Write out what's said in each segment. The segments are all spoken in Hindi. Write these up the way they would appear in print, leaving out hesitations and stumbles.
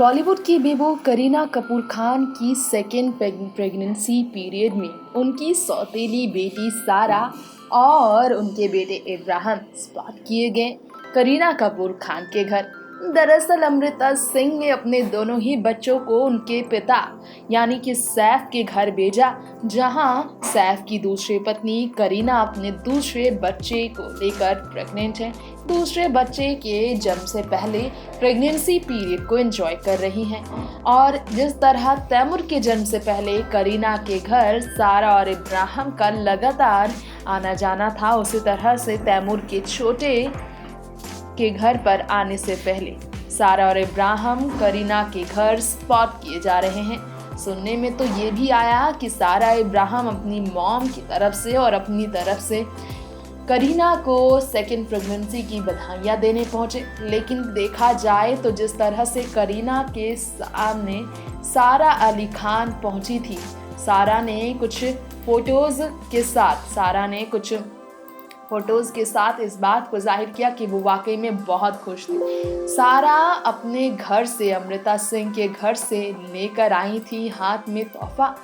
बॉलीवुड की बेबो करीना कपूर खान की सेकेंड प्रेगनेंसी पीरियड में उनकी सौतेली बेटी सारा और उनके बेटे इब्राहिम स्पॉट किए गए करीना कपूर खान के घर। दरअसल अमृता सिंह ने अपने दोनों ही बच्चों को उनके पिता यानी कि सैफ के घर भेजा, जहां सैफ की दूसरी पत्नी करीना अपने दूसरे बच्चे को लेकर प्रेग्नेंट है। दूसरे बच्चे के जन्म से पहले प्रेगनेंसी पीरियड को एंजॉय कर रही हैं और जिस तरह तैमूर के जन्म से पहले करीना के घर सारा और इब्राहिम का लगातार आना जाना था, उसी तरह से तैमूर के छोटे के घर पर आने से पहले सारा और इब्राहिम करीना के घर स्पॉट किए जा रहे हैं। सुनने में तो ये भी आया कि सारा इब्राहिम अपनी मॉम की तरफ से और अपनी तरफ से करीना को सेकेंड प्रेगनेंसी की बधाइयाँ देने पहुंचे, लेकिन देखा जाए तो जिस तरह से करीना के सामने सारा अली खान पहुंची थी, सारा ने कुछ फोटोज़ के साथ इस बात को जाहिर किया कि वो वाकई में बहुत खुश थी। सारा अपने घर से, अमृता सिंह के घर से लेकर आई थी हाथ में तोहफा।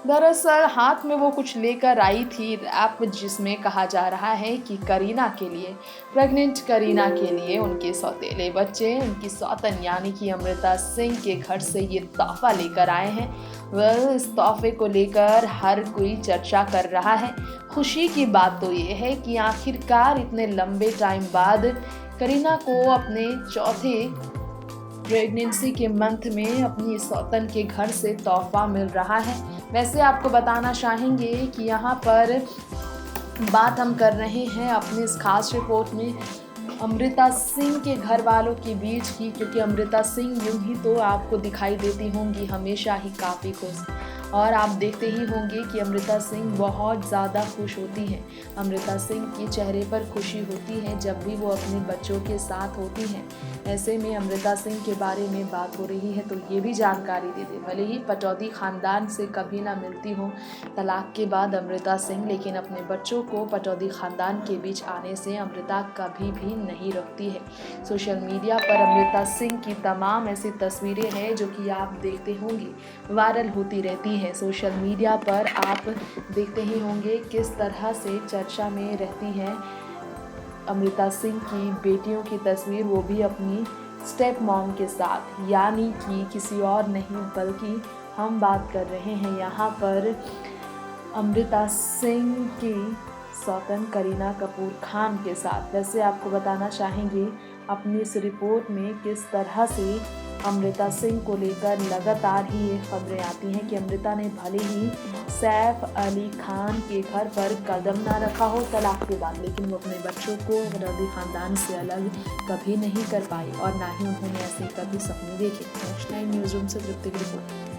दरअसल हाथ में वो कुछ लेकर आई थी रैप, जिसमें कहा जा रहा है कि करीना के लिए, प्रेग्नेंट करीना के लिए उनके सौतेले बच्चे, उनकी सौतन यानी कि अमृता सिंह के घर से ये तोहफा लेकर आए हैं। इस तोहफे को लेकर हर कोई चर्चा कर रहा है। खुशी की बात तो ये है कि आखिरकार इतने लंबे टाइम बाद करीना को अपने चौथे प्रेगनेंसी के मंथ में अपनी सौतन के घर से तोहफा मिल रहा है। वैसे आपको बताना चाहेंगे कि यहाँ पर बात हम कर रहे हैं अपनी इस खास रिपोर्ट में अमृता सिंह के घर वालों के बीच की, क्योंकि अमृता सिंह यूं ही तो आपको दिखाई देती होंगी हमेशा ही काफ़ी खुश, और आप देखते ही होंगे कि अमृता सिंह बहुत ज़्यादा खुश होती हैं। अमृता सिंह के चेहरे पर खुशी होती है जब भी वो अपने बच्चों के साथ होती हैं। ऐसे में अमृता सिंह के बारे में बात हो रही है तो ये भी जानकारी दे दें, भले ही पटौदी ख़ानदान से कभी ना मिलती हो तलाक के बाद अमृता सिंह, लेकिन अपने बच्चों को पटौदी ख़ानदान के बीच आने से अमृता कभी भी नहीं रुकती है। सोशल मीडिया पर अमृता सिंह की तमाम ऐसी तस्वीरें हैं जो कि आप देखते होंगे वायरल होती रहती हैं। सोशल मीडिया पर आप देखते ही होंगे किस तरह से चर्चा में रहती हैं अमृता सिंह की बेटियों की तस्वीर, वो भी अपनी स्टेप मॉम के साथ, यानी कि किसी और नहीं बल्कि हम बात कर रहे हैं यहाँ पर अमृता सिंह की सौतन करीना कपूर खान के साथ। वैसे आपको बताना चाहेंगे अपनी इस रिपोर्ट में किस तरह से अमृता सिंह को लेकर लगातार ही ये खबरें आती हैं कि अमृता ने भले ही सैफ अली खान के घर पर कदम ना रखा हो तलाक के बाद, लेकिन वो अपने बच्चों को पटौदी ख़ानदान से अलग कभी नहीं कर पाई और ना ही उन्होंने ऐसे कभी सपने देखे। नेशनल न्यूज़ रूम से तृप्ति की रिपोर्ट।